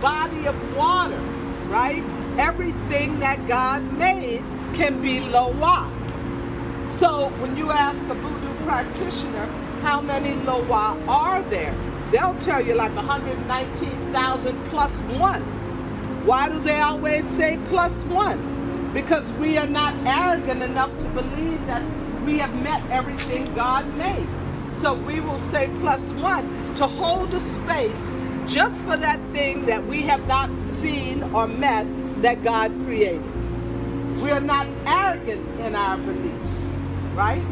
Body of water, right? Everything that God made can be Loa. So when you ask a voodoo practitioner, how many Loa are there? They'll tell you like 119,000 plus one. Why do they always say plus one? Because we are not arrogant enough to believe that we have met everything God made. So we will say plus one to hold a space just for that thing that we have not seen or met that God created. We are not arrogant in our beliefs, right?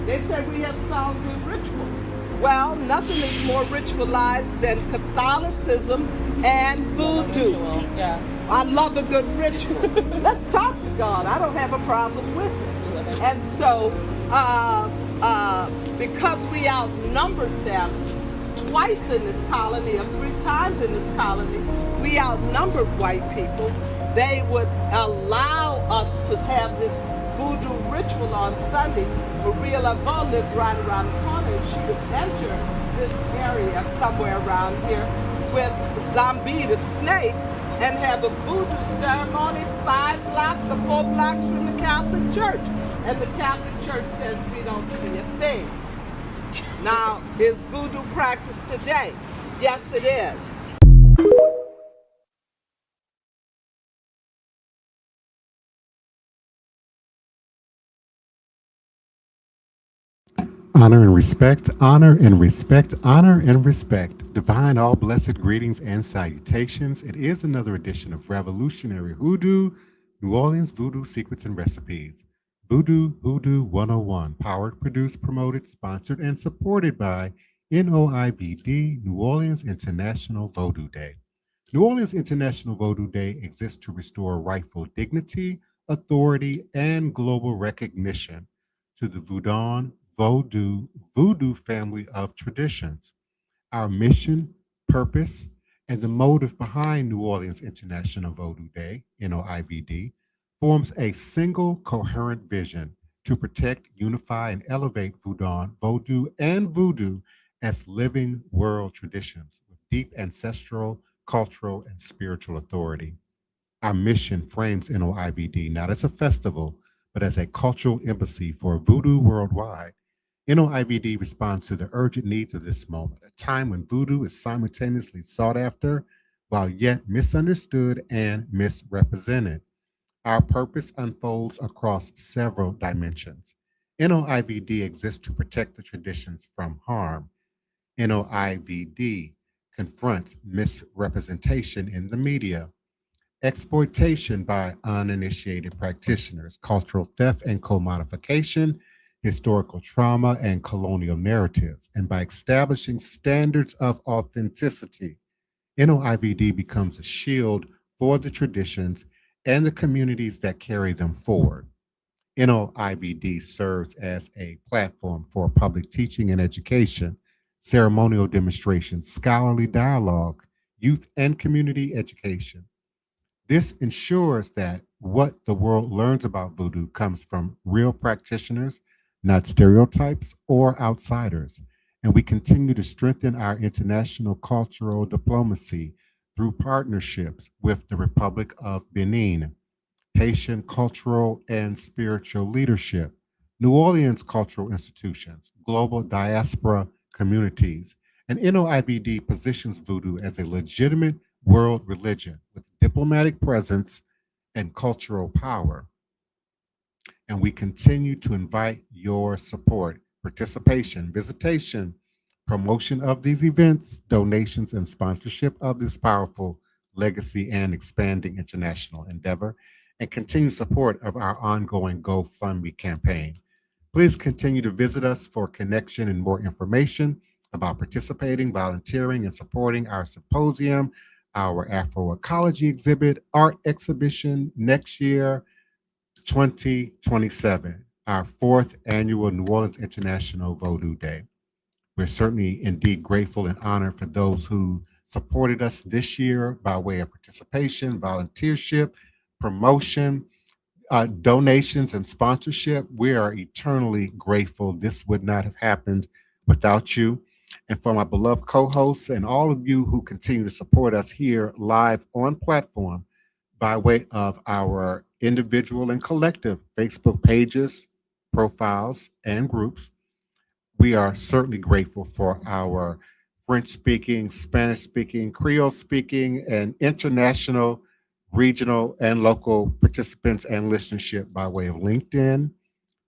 They say we have songs and rituals. Well, nothing is more ritualized than Catholicism and voodoo. Yeah. I love a good ritual. Let's talk to God. I don't have a problem with it. And so, because we outnumbered them twice in this colony, or 3 times in this colony, we outnumbered white people. They would allow us to have this voodoo ritual on Sunday. Maria Laveau lived right around the corner, and she would enter this area somewhere around here with Zombie the snake and have a voodoo ceremony 5 blocks or 4 blocks from the Catholic Church. And the Catholic Church says we don't see a thing. Now, is voodoo practiced today? Yes, it is. Honor and respect, honor and respect, honor and respect. Divine all blessed greetings and salutations. It is another edition of Revolutionary Hoodoo, New Orleans Voodoo Secrets and Recipes. Voodoo Hoodoo 101, powered, produced, promoted, sponsored, and supported by NOIVD, New Orleans International Vodou Day. New Orleans International Vodou Day exists to restore rightful dignity, authority, and global recognition to the Voodoo family of traditions. Our mission, purpose, and the motive behind New Orleans International Vodou Day, NOIVD, forms a single coherent vision to protect, unify, and elevate Vodou and voodoo as living world traditions with deep ancestral, cultural, and spiritual authority. Our mission frames NOIVD not as a festival, but as a cultural embassy for voodoo worldwide. NOIVD responds to the urgent needs of this moment, a time when voodoo is simultaneously sought after while yet misunderstood and misrepresented. Our purpose unfolds across several dimensions. NOIVD exists to protect the traditions from harm. NOIVD confronts misrepresentation in the media, exploitation by uninitiated practitioners, cultural theft and commodification, historical trauma, and colonial narratives. And by establishing standards of authenticity, NOIVD becomes a shield for the traditions and the communities that carry them forward. NOIVD serves as a platform for public teaching and education, ceremonial demonstrations, scholarly dialogue, youth and community education. This ensures that what the world learns about voodoo comes from real practitioners, not stereotypes or outsiders. And we continue to strengthen our international cultural diplomacy through partnerships with the Republic of Benin, Haitian cultural and spiritual leadership, New Orleans cultural institutions, global diaspora communities, and NOIVD positions voodoo as a legitimate world religion with diplomatic presence and cultural power. And we continue to invite your support, participation, visitation, promotion of these events, donations, and sponsorship of this powerful legacy and expanding international endeavor, and continued support of our ongoing GoFundMe campaign. Please continue to visit us for connection and more information about participating, volunteering, and supporting our symposium, our Afroecology exhibit, art exhibition next year, 2027, our fourth annual New Orleans International Vodou Day. We're certainly indeed grateful and honored for those who supported us this year by way of participation, volunteership, promotion, donations, and sponsorship. We are eternally grateful. This would not have happened without you. And for my beloved co hosts and all of you who continue to support us here live on platform by way of our individual and collective Facebook pages, profiles, and groups, we are certainly grateful for our French speaking, Spanish speaking, Creole speaking, and international, regional, and local participants and listenership by way of LinkedIn,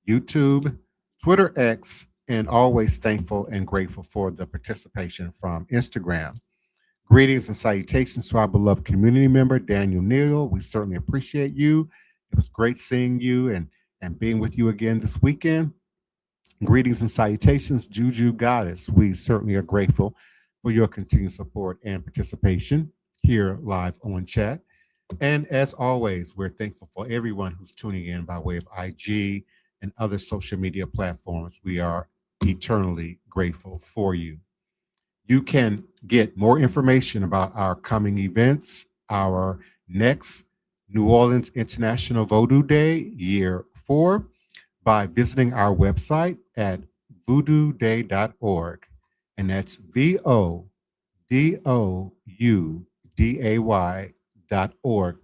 YouTube, Twitter X, and always thankful and grateful for the participation from Instagram. Greetings and salutations to our beloved community member, Daniel Neal. We certainly appreciate you. It was great seeing you and being with you again this weekend. Greetings and salutations, Juju Goddess. We certainly are grateful for your continued support and participation here live on chat. And as always, we're thankful for everyone who's tuning in by way of IG and other social media platforms. We are eternally grateful for you. You can get more information about our coming events, our next New Orleans International Vodou Day, year 4, by visiting our website at voodooday.org. And that's VODOUDAY.org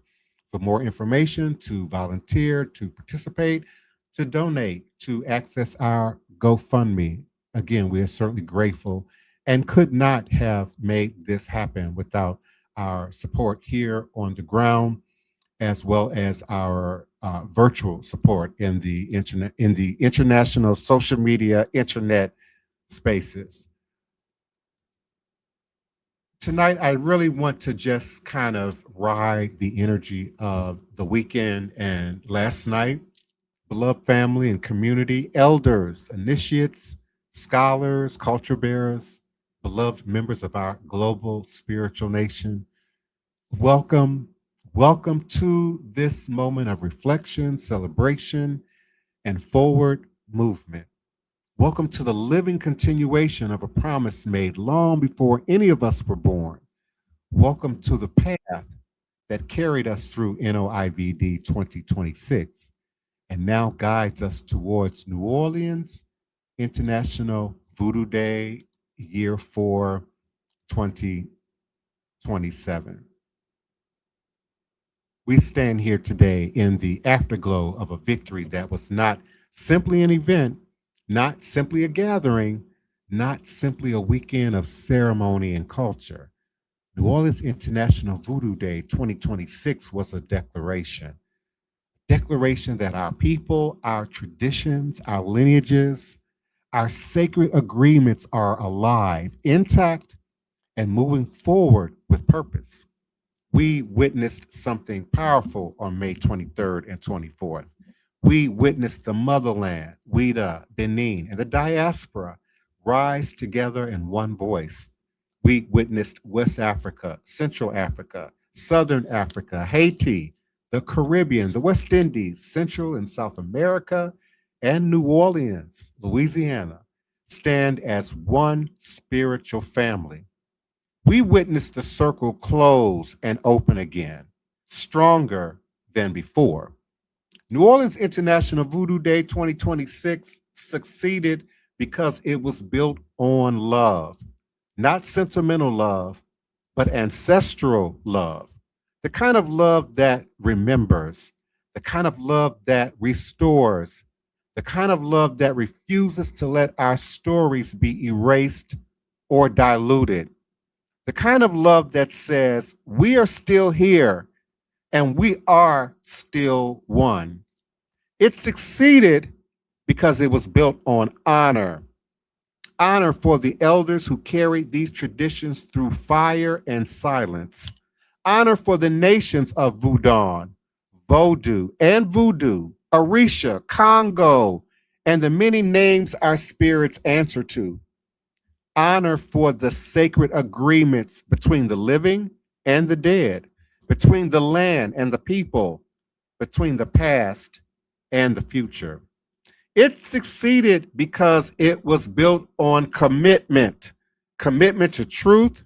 for more information, to volunteer, to participate, to donate, to access our GoFundMe. Again, we are certainly grateful and could not have made this happen without our support here on the ground, as well as our virtual support in the internet, in the international social media internet spaces. Tonight, I really want to just kind of ride the energy of the weekend and last night. Beloved family and community, elders, initiates, scholars, culture bearers, beloved members of our global spiritual nation, welcome, welcome to this moment of reflection, celebration, and forward movement. Welcome to the living continuation of a promise made long before any of us were born. Welcome to the path that carried us through NOIVD 2026 and now guides us towards New Orleans International Voodoo Day, year 4, 2027. We stand here today in the afterglow of a victory that was not simply an event, not simply a gathering, not simply a weekend of ceremony and culture. New Orleans International Voodoo Day 2026 was a declaration that our people, our traditions, our lineages, Our sacred agreements are alive, intact, and moving forward with purpose. We witnessed something powerful on May 23rd and 24th. We witnessed the motherland, Ouida, Benin, and the diaspora rise together in one voice. We witnessed West Africa, Central Africa, Southern Africa, Haiti, the Caribbean, the West Indies, Central and South America, and New Orleans, Louisiana, stand as one spiritual family. We witnessed the circle close and open again, stronger than before. New Orleans International Voodoo Day 2026 succeeded because it was built on love, not sentimental love, but ancestral love. The kind of love that remembers, the kind of love that restores, the kind of love that refuses to let our stories be erased or diluted, the kind of love that says, we are still here and we are still one. It succeeded because it was built on honor. Honor for the elders who carried these traditions through fire and silence. Honor for the nations of Vodou, Vodou, and Voodoo, Orisha, Congo, and the many names our spirits answer to. Honor for the sacred agreements between the living and the dead, between the land and the people, between the past and the future. It succeeded because it was built on commitment, commitment to truth,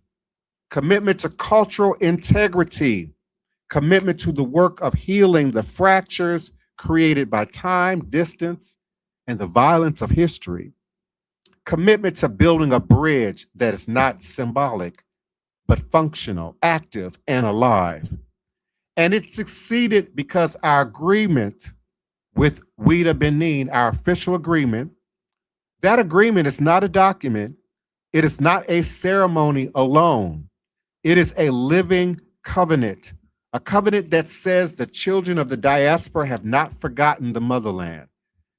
commitment to cultural integrity, commitment to the work of healing the fractures created by time, distance, and the violence of history, commitment to building a bridge that is not symbolic, but functional, active, and alive. And it succeeded because our agreement with Ouida Benin, our official agreement, that agreement is not a document. It is not a ceremony alone. It is a living covenant, a covenant that says the children of the diaspora have not forgotten the motherland,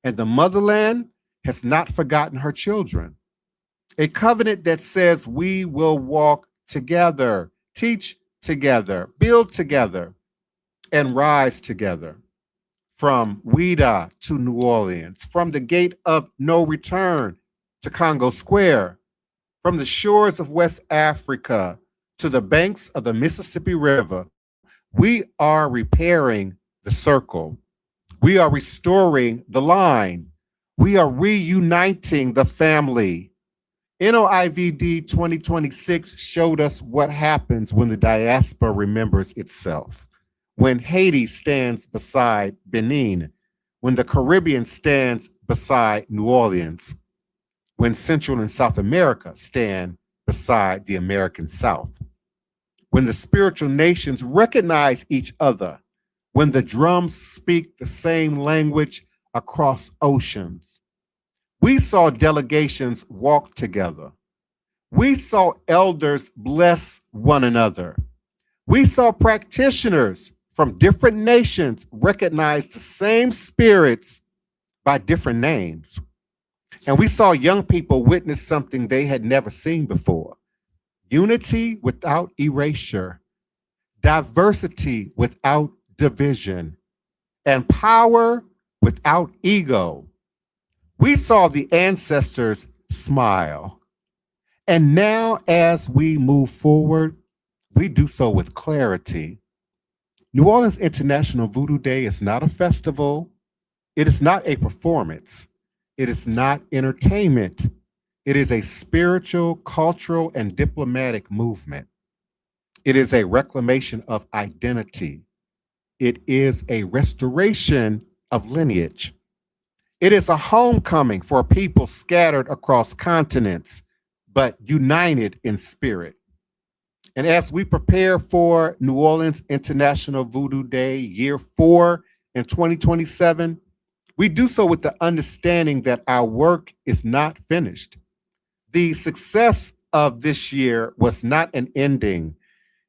and the motherland has not forgotten her children. A covenant that says we will walk together, teach together, build together, and rise together. From Ouida to New Orleans, from the gate of no return to Congo Square, from the shores of West Africa to the banks of the Mississippi River, we are repairing the circle. We are restoring the line. We are reuniting the family. NOIVD 2026 showed us what happens when the diaspora remembers itself. When Haiti stands beside Benin, when the Caribbean stands beside New Orleans, when Central and South America stand beside the American South, when the spiritual nations recognize each other, when the drums speak the same language across oceans. We saw delegations walk together. We saw elders bless one another. We saw practitioners from different nations recognize the same spirits by different names. And we saw young people witness something they had never seen before: unity without erasure, diversity without division, and power without ego. We saw the ancestors smile. And now, as we move forward, we do so with clarity. New Orleans International Voodoo Day is not a festival. It is not a performance. It is not entertainment. It is a spiritual, cultural, and diplomatic movement. It is a reclamation of identity. It is a restoration of lineage. It is a homecoming for people scattered across continents, but united in spirit. And as we prepare for New Orleans International Voodoo Day, year 4 in 2027, we do so with the understanding that our work is not finished. The success of this year was not an ending.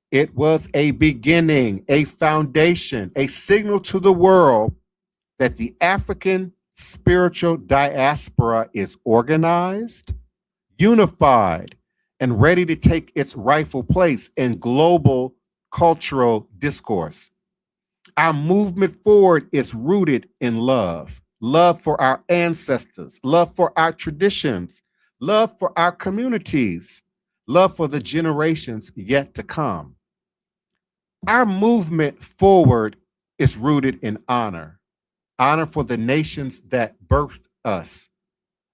It was a beginning, a foundation, a signal to the world that the African spiritual diaspora is organized, unified, and ready to take its rightful place in global cultural discourse. Our movement forward is rooted in love, love for our ancestors, love for our traditions, love for our communities, love for the generations yet to come. Our movement forward is rooted in honor, honor for the nations that birthed us,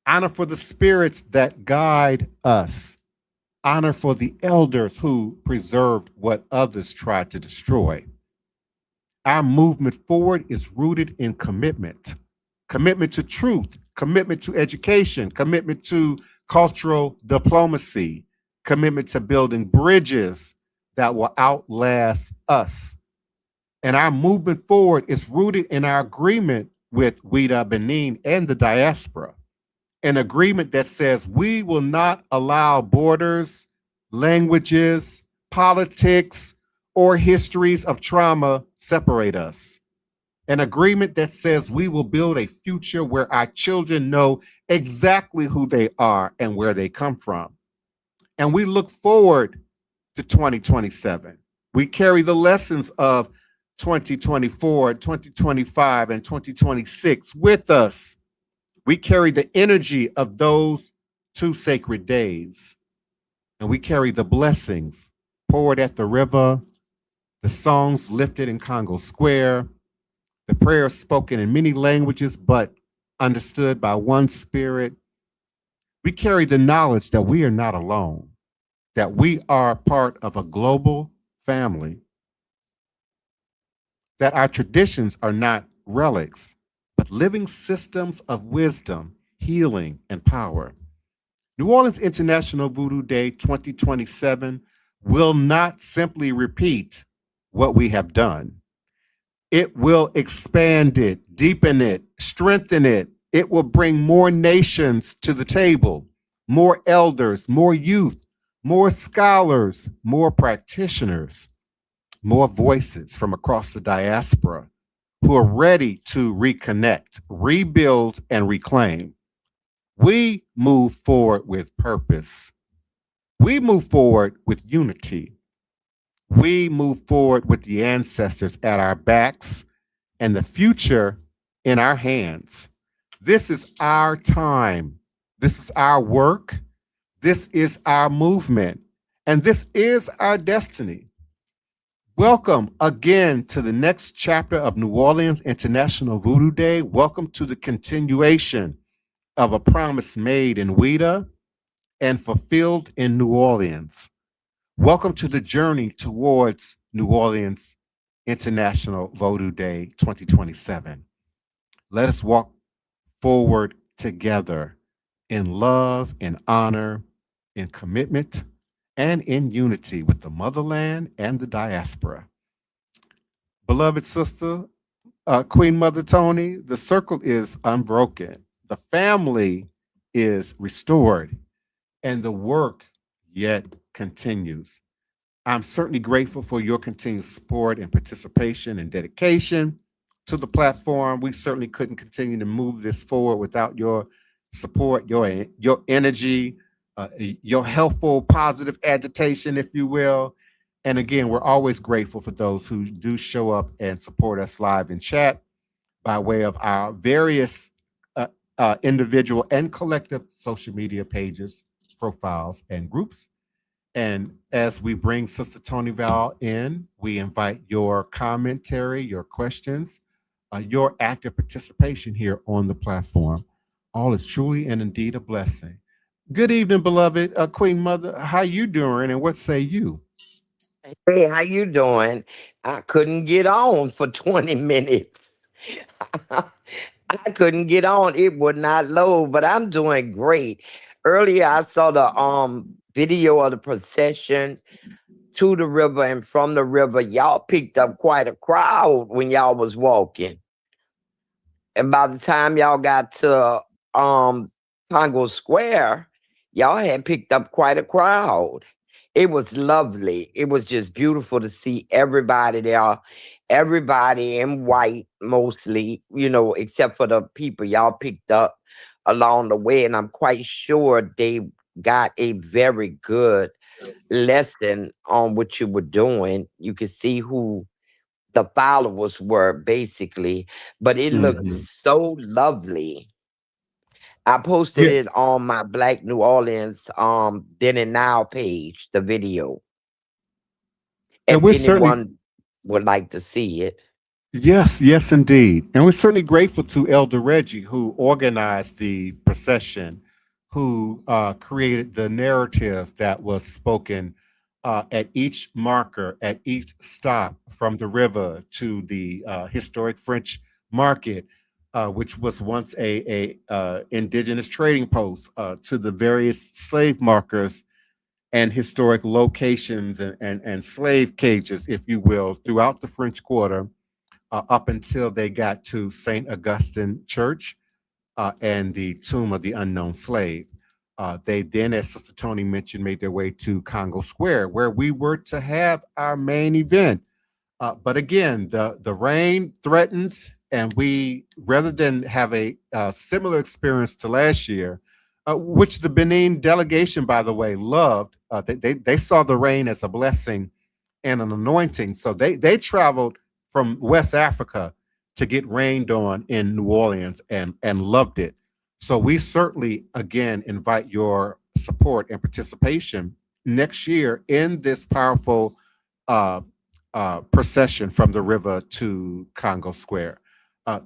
honor for the spirits that guide us, honor for the elders who preserved what others tried to destroy. Our movement forward is rooted in commitment, commitment to truth, commitment to education, commitment to cultural diplomacy, commitment to building bridges that will outlast us. And our movement forward is rooted in our agreement with Ouida Benin and the diaspora, an agreement that says we will not allow borders, languages, politics, or histories of trauma separate us. An agreement that says we will build a future where our children know exactly who they are and where they come from. And we look forward to 2027. We carry the lessons of 2024, 2025, and 2026 with us. We carry the energy of those two sacred days, and we carry the blessings poured at the river, the songs lifted in Congo Square, the prayers spoken in many languages but understood by one spirit. We carry the knowledge that we are not alone, that we are part of a global family, that our traditions are not relics, but living systems of wisdom, healing, and power. New Orleans International Voodoo Day 2027 will not simply repeat what we have done. It will expand it, deepen it, strengthen it. It will bring more nations to the table, more elders, more youth, more scholars, more practitioners, more voices from across the diaspora who are ready to reconnect, rebuild, and reclaim. We move forward with purpose. We move forward with unity. We move forward with the ancestors at our backs and the future in our hands. This is our time. This is our work. This is our movement. And this is our destiny. Welcome again to the next chapter of New Orleans International Voodoo Day. Welcome to the continuation of a promise made in Ouida and fulfilled in New Orleans. Welcome to the journey towards New Orleans International Voodoo Day 2027. Let us walk forward together in love, in honor, in commitment, and in unity with the motherland and the diaspora. Beloved sister, Queen Mother Tony, the circle is unbroken. The family is restored, and the work yet continues. I'm certainly grateful for your continued support and participation and dedication to the platform. We certainly couldn't continue to move this forward without your support, your energy, your helpful, positive agitation, if you will. And again, we're always grateful for those who do show up and support us live in chat by way of our various individual and collective social media pages, profiles, and groups. And as we bring Sister Tony Val in, we invite your commentary, your questions, your active participation here on the platform. All is truly and indeed a blessing. Good evening, beloved Queen Mother. How you doing, and what say you? Hey, how you doing? I couldn't get on for 20 minutes. I couldn't get on. It would not load, but I'm doing great. Earlier I saw the video of the procession to the river and from the river. Y'all picked up quite a crowd when y'all was walking. And by the time y'all got to Congo Square, y'all had picked up quite a crowd. It was lovely. It was just beautiful to see everybody there. Everybody in white, mostly, except for the people y'all picked up along the way. And I'm quite sure they got a very good lesson on what you were doing. You could see who the followers were, basically, but it looked Mhm. so lovely. I posted Yeah, it on my Black New Orleans Then and Now page, the video, and if we're certainly anyone would like to see it. yes, yes, indeed. And we're certainly grateful to Elder Reggie, who organized the procession, who created the narrative that was spoken at each marker, at each stop from the river to the historic French market, which was once a indigenous trading post, to the various slave markers and historic locations and slave cages, if you will, throughout the French Quarter up until they got to St. Augustine Church and the Tomb of the Unknown Slave. They then, as Sister Tony mentioned, made their way to Congo Square, where we were to have our main event. But again, the rain threatened, and we, rather than have a similar experience to last year, which the Benin delegation, by the way, loved. They saw the rain as a blessing and an anointing. So they traveled from West Africa to get rained on in New Orleans and loved it. So we certainly again invite your support and participation next year in this powerful uh, procession from the river to Congo Square.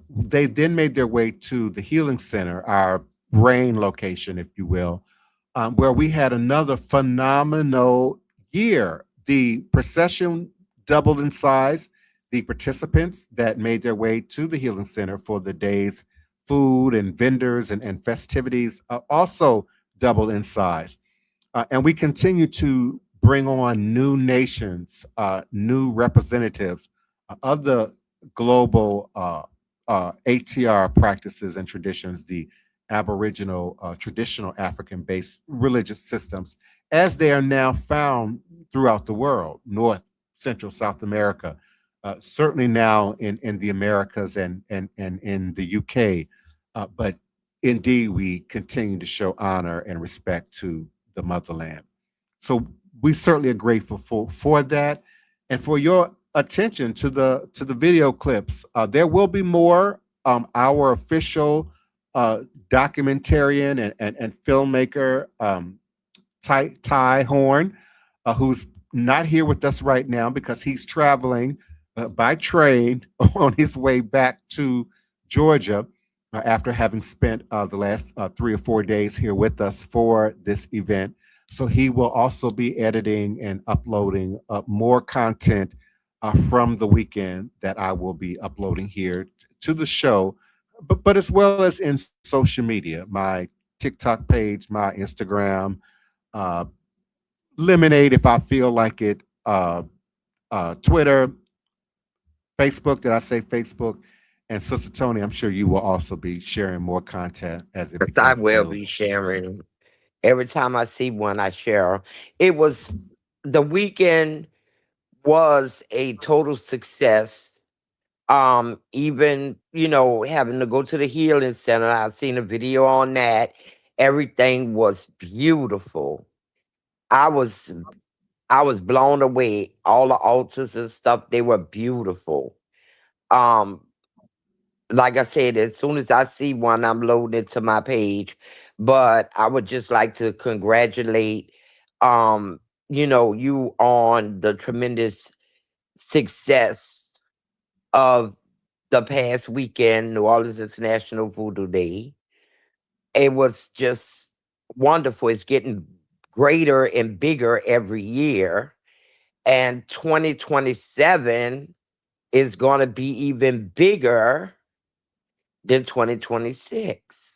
They then made their way to the Healing Center, our rain location, if you will, where we had another phenomenal year. The procession doubled in size. The participants that made their way to the Healing Center for the day's food and vendors and festivities also doubled in size. And we continue to bring on new nations, new representatives of the global ATR practices and traditions, the Aboriginal, traditional African based religious systems, as they are now found throughout the world, North, Central, South America, certainly now in the Americas and in the UK. But indeed, we continue to show honor and respect to the motherland. So we certainly are grateful for that and for your attention to the video clips. There will be more. Our official documentarian and filmmaker Ty Horn, who's not here with us right now because he's traveling by train on his way back to Georgia after having spent the last 3 or 4 days here with us for this event. So he will also be editing and uploading more content from the weekend that I will be uploading here to the show, but as well as in social media, my TikTok page, my Instagram, uh, Lemonade if I feel like it, Twitter, Facebook. Did I say Facebook? And Sister Tony, I'm sure you will also be sharing more content as it Because I becomes will be available. sharing. Every time I see one, I share 'em. It was the weekend was a total success. Even, having to go to the healing center, I've seen a video on that. Everything was beautiful. I was I was blown away. All the altars and stuff, they were beautiful. Um, like I said, as soon as I see one, I'm loading it to my page. But I would just like to congratulate you on the tremendous success of the past weekend, New Orleans International Voodoo Day. It was just wonderful. It's getting greater and bigger every year. And 2027 is going to be even bigger than 2026.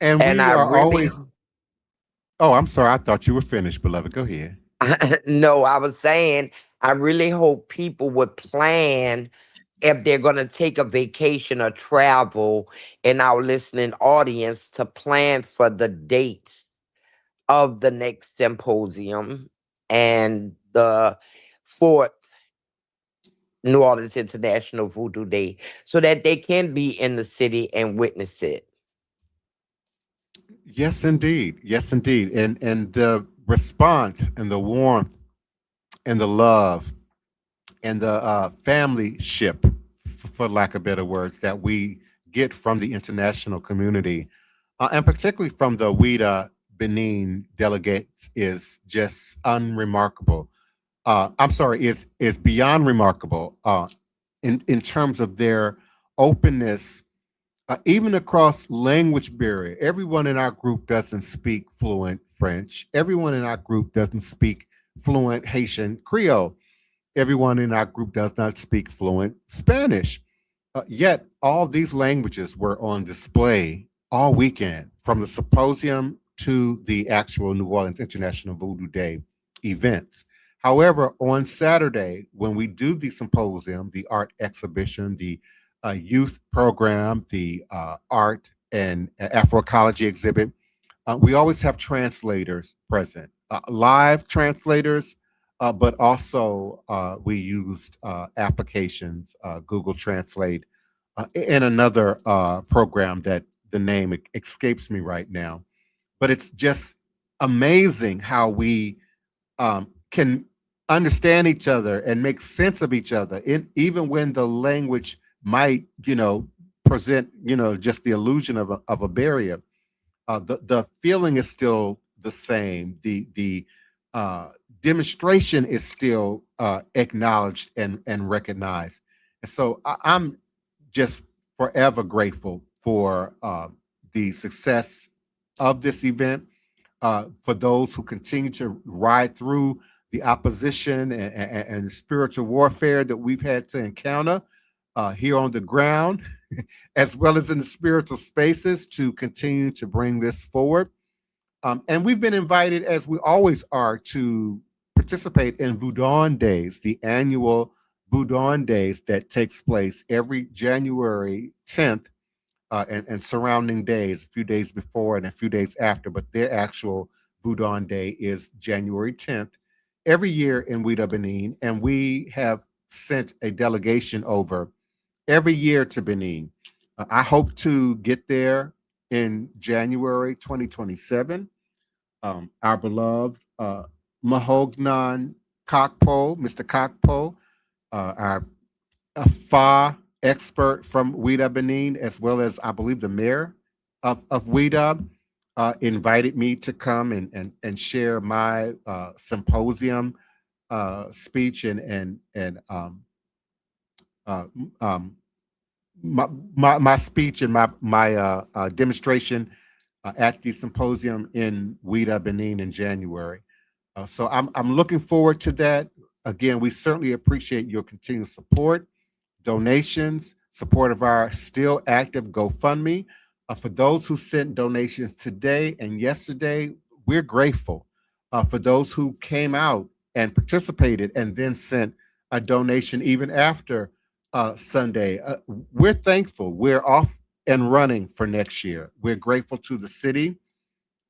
And And we I are really, always, oh, I'm sorry. I thought you were finished, beloved. Go ahead. no, I was saying, I really hope people would plan if they're going to take a vacation or travel in our listening audience to plan for the dates of the next symposium and the fourth New Orleans International Voodoo Day so that they can be in the city and witness it? Yes, indeed. Yes, indeed. And the response and the warmth and the love and the family ship, for lack of better words, that we get from the international community, and particularly from the WIDA Benin delegates, is just unremarkable. I'm sorry, is beyond remarkable in terms of their openness, even across language barrier. Everyone in our group doesn't speak fluent French. Everyone in our group doesn't speak fluent Haitian Creole. Everyone in our group does not speak fluent Spanish. Yet all these languages were on display all weekend, from the symposium to the actual New Orleans International Voodoo Day events. However, on Saturday, when we do the symposium, the art exhibition, the youth program, the art and Afroecology exhibit, we always have translators present, live translators, but also we used applications, Google Translate, and another program that the name escapes me right now. But it's just amazing how we can understand each other and make sense of each other, even when the language might, present, just the illusion of a barrier. The feeling is still the same. The uh, demonstration is still acknowledged and recognized. And so I'm just forever grateful for the success of this event. For those who continue to ride through the opposition and spiritual warfare that we've had to encounter here on the ground, as well as in the spiritual spaces, to continue to bring this forward. And we've been invited, as we always are, to participate in Voodoo Days, the annual Voodoo Days that takes place every January 10th, and surrounding days, a few days before and a few days after, but their actual Voodoo Day is January 10th every year in Ouida, Benin. And we have sent a delegation over every year to Benin. I hope to get there in January 2027. Our beloved Mahognan Kakpo, Mr. Kakpo, our FA expert from Ouida, Benin, as well as I believe the mayor of Ouida, invited me to come and share my symposium speech and uh, um, my speech and my demonstration at the symposium in Ouida, Benin in January. So I'm looking forward to that. Again, we certainly appreciate your continued support, donations, support of our still active GoFundMe. For those who sent donations today and yesterday, we're grateful. For those who came out and participated and then sent a donation even after Sunday, we're thankful. We're off and running for next year. We're grateful to the city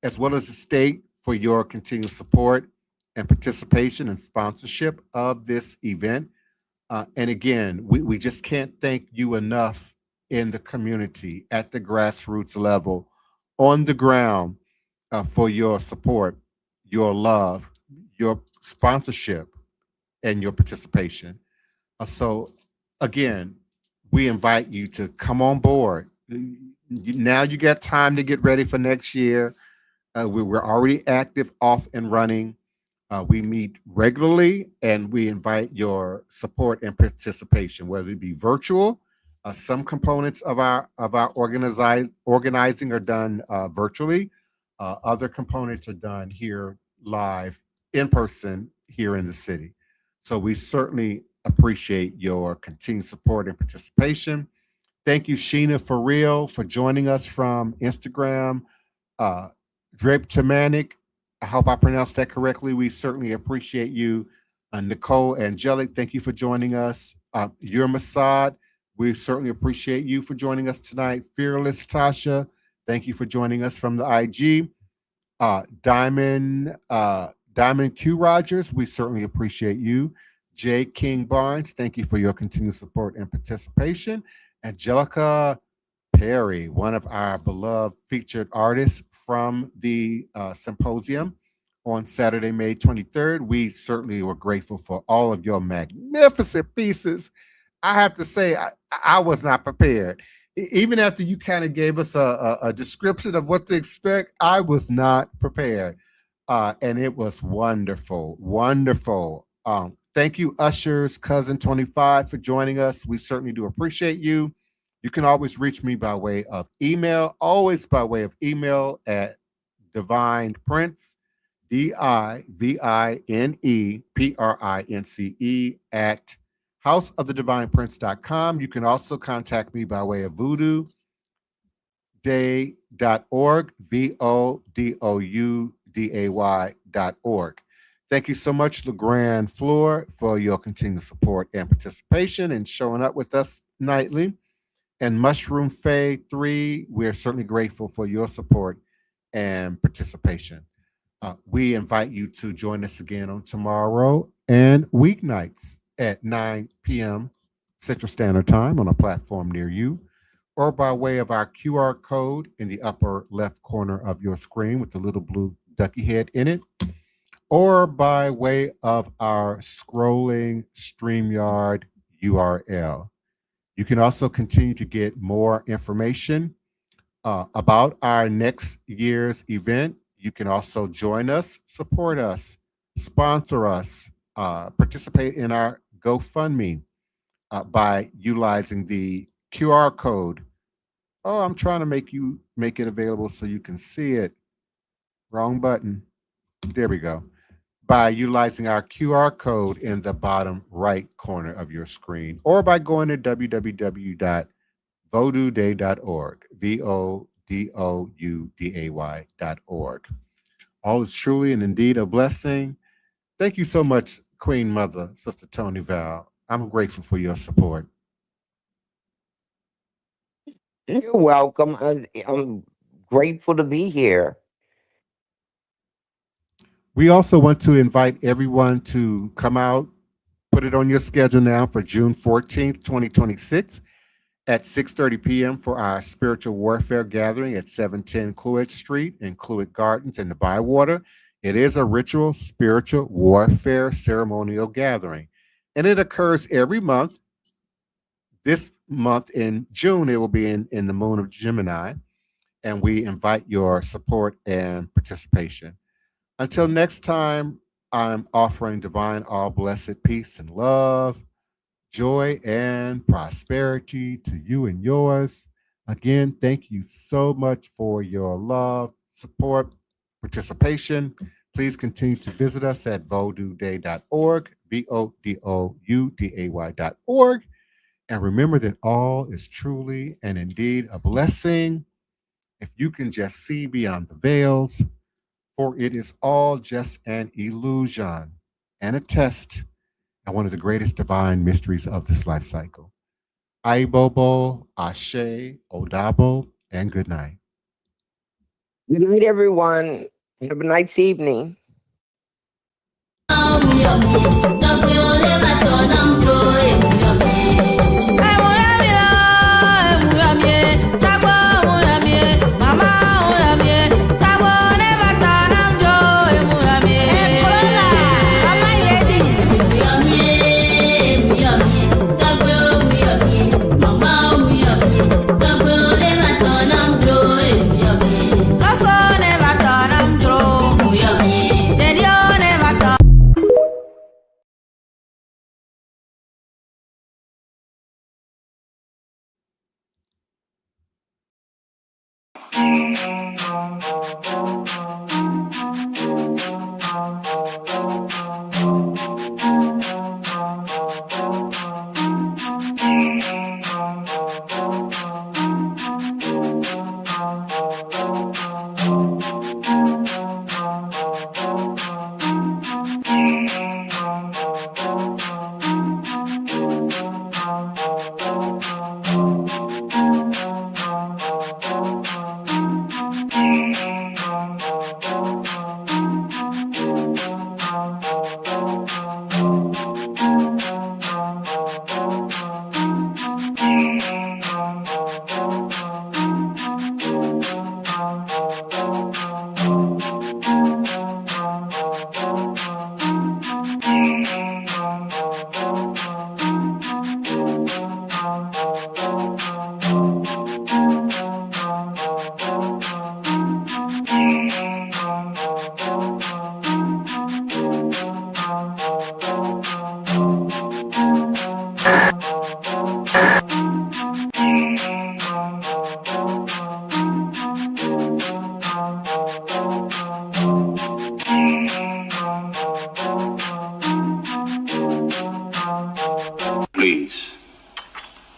as well as the state for your continued support and participation and sponsorship of this event. And again, we just can't thank you enough in the community at the grassroots level, on the ground, for your support, your love, your sponsorship, and your participation. So, again, we invite you to come on board. Now you got time to get ready for next year. We're already active, off and running. We meet regularly, and we invite your support and participation, whether it be virtual. Some components of our organizing are done virtually. Other components are done here live, in person, here in the city. So we certainly appreciate your continued support and participation. Thank you, Sheena, for real, for joining us from Instagram. Uh, Drip Tamanik, I hope I pronounced that correctly. We certainly appreciate you. Nicole Angelic, thank you for joining us. Your Masad, we certainly appreciate you for joining us tonight. Fearless Tasha, thank you for joining us from the IG. Diamond Q Rogers, we certainly appreciate you. J. King Barnes, thank you for your continued support and participation. Angelica Perry, one of our beloved featured artists from the symposium on Saturday, May 23rd. We certainly were grateful for all of your magnificent pieces. I have to say, I was not prepared. Even after you kind of gave us a description of what to expect, I was not prepared. And it was wonderful, wonderful. Thank you, Usher's Cousin 25, for joining us. We certainly do appreciate you. You can always reach me by way of email, always by way of email at Divine Prince, DIVINEPRINCE at houseofthedivineprince.com. You can also contact me by way of voodooday.org, VODOUDAY.org. Thank you so much, LeGrand Floor, for your continued support and participation and showing up with us nightly. And Mushroom Faye 3, we're certainly grateful for your support and participation. We invite you to join us again on tomorrow and weeknights at 9 p.m. Central Standard Time on a platform near you, or by way of our QR code in the upper left corner of your screen with the little blue ducky head in it, or by way of our scrolling StreamYard URL. You can also continue to get more information about our next year's event. You can also join us, support us, sponsor us, participate in our GoFundMe by utilizing the QR code. Oh, I'm trying to make it available so you can see it. Wrong button. There we go. By utilizing our QR code in the bottom right corner of your screen, or by going to www.vodouday.org, VODOUDAY.org. All is truly and indeed a blessing. Thank you so much, Queen Mother, Sister Tony Val. I'm grateful for your support. You're welcome. I'm grateful to be here. We also want to invite everyone to come out, put it on your schedule now for June 14th, 2026 at 6:30 p.m. for our spiritual warfare gathering at 710 Cluett Street in Cluett Gardens in the Bywater. It is a ritual spiritual warfare ceremonial gathering, and it occurs every month. This month in June, it will be in the moon of Gemini, and we invite your support and participation. Until next time, I'm offering divine, all blessed peace and love, joy and prosperity to you and yours. Again, thank you so much for your love, support, participation. Please continue to visit us at vodouday.org, VODOUDAY.org. And remember that all is truly and indeed a blessing if you can just see beyond the veils, for it is all just an illusion and a test, and one of the greatest divine mysteries of this life cycle. Aibobo, Ashe, Odabo, and good night. Good night, everyone. Have a nice evening.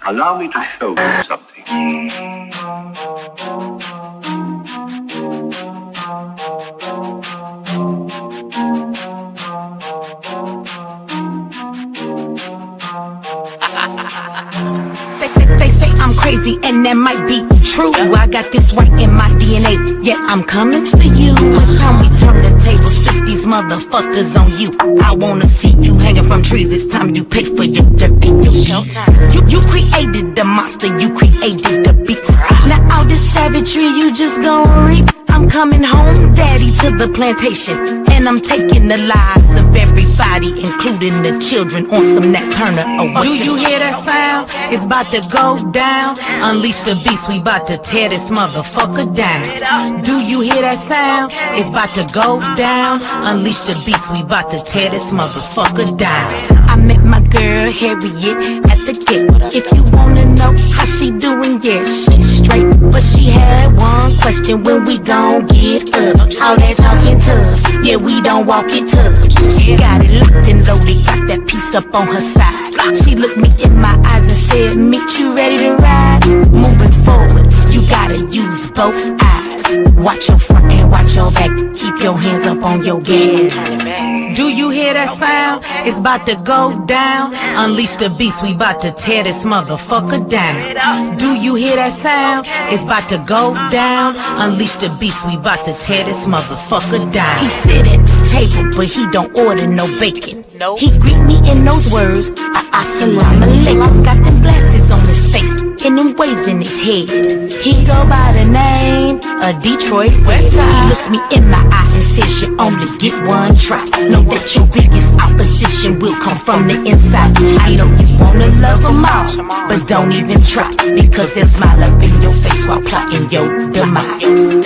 Allow me to show you something. They say I'm crazy and that might be true. I got this right in my DNA, yeah, I'm coming for you. It's time we turn the tables, flip these motherfuckers on you. I wanna see you hanging from trees, it's time you pay for your dirt and your shit. You created the monster, you created the beast. Now all this savagery you just gon' reap. I'm coming home, daddy, to the plantation, and I'm taking the lives of everybody, including the children, on some Nat Turner away. Do you hear that sound? It's about to go down. Unleash the beast, we about to tear this motherfucker down. Do you hear that sound? It's about to go down. Unleash the beast, we about to tear this motherfucker down. I met my girl Harriet at the gate. If you wanna know how she doing, yeah, she straight. But she had one question: when we gon' get up? All that talking tough, yeah, we don't walk it tough. She got it locked and loaded, got that piece up on her side. She looked me in my eyes and said, "Meet you ready to ride?" Moving forward, you gotta use both eyes. Watch your front and watch your back. Keep your hands up on your gas. Do you hear that sound? It's about to go down. Unleash the beast, we about to tear this motherfucker down. Do you hear that sound? It's about to go down. Unleash the beast, we about to tear this motherfucker down. He sit at the table, but he don't order no bacon. He greet me in those words, assalamu alaikum. Got them glasses on his face and them waves in his head. He go by the name of Detroit Red. He looks me in my eye and says, "You only get one try. Know that your biggest opposition will come from the inside. I know you wanna love them all, but don't even try, because they'll smile up in your face while plotting your demise."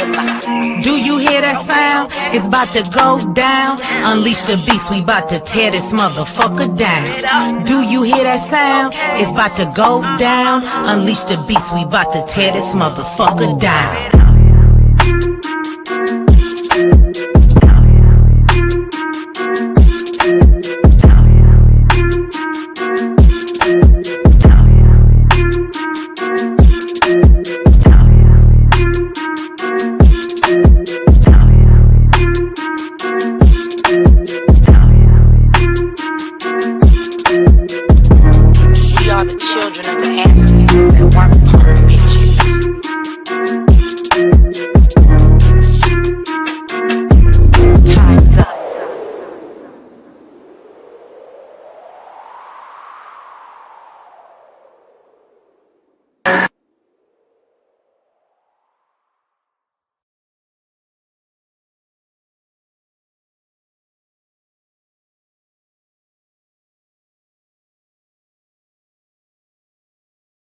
Do you hear that sound? It's about to go down. Unleash the beast, we about to tear this motherfucker down. Do you hear that sound? It's about to go down. Unleash the beast, we about to tear this motherfucker down. We are the children of the ancestors that weren't punk bitches.